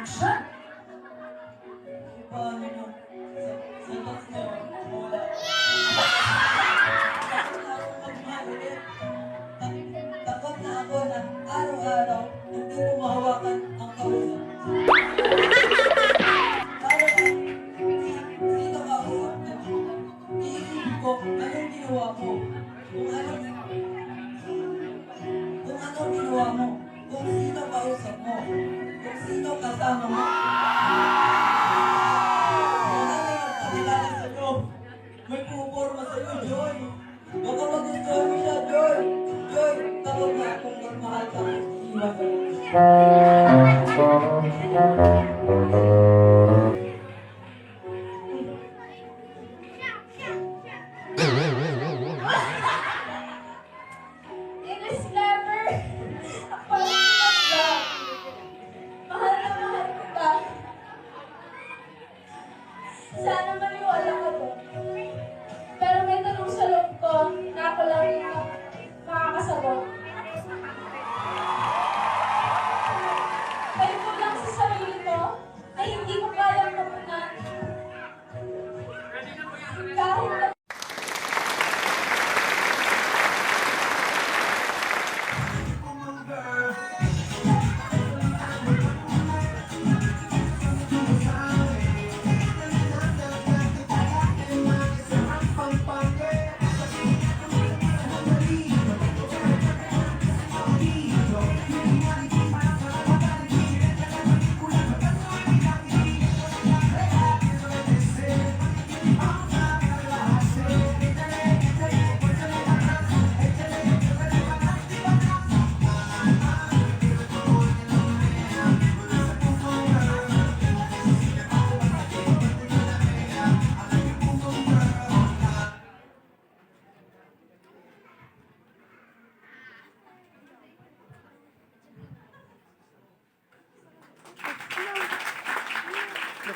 Action! Paano mo? Sa box niyo, wala. Takot na ako na araw-araw hindi ko mahawakan ang kausap. Parang sino kausap na? Iisipin ko, anong ginawa mo? Kung anong ginawa mo? Kung sino kausap mo? Kung sino kasama mo? May puporma sa'yo, Joy. Baka magustuhan mo siya, Joy. Joy, kapag na kung magmahal ka, iiwan ka. English lover! Ang pagkakas mahal na mahal kita. Sana maniwala ka doon. Pero may tanong sa loob ko na ako lang yung makakasagot. Kayo ko lang sa sarili ko ay hindi ko kayang mapunan. Kahit na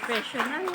Professional.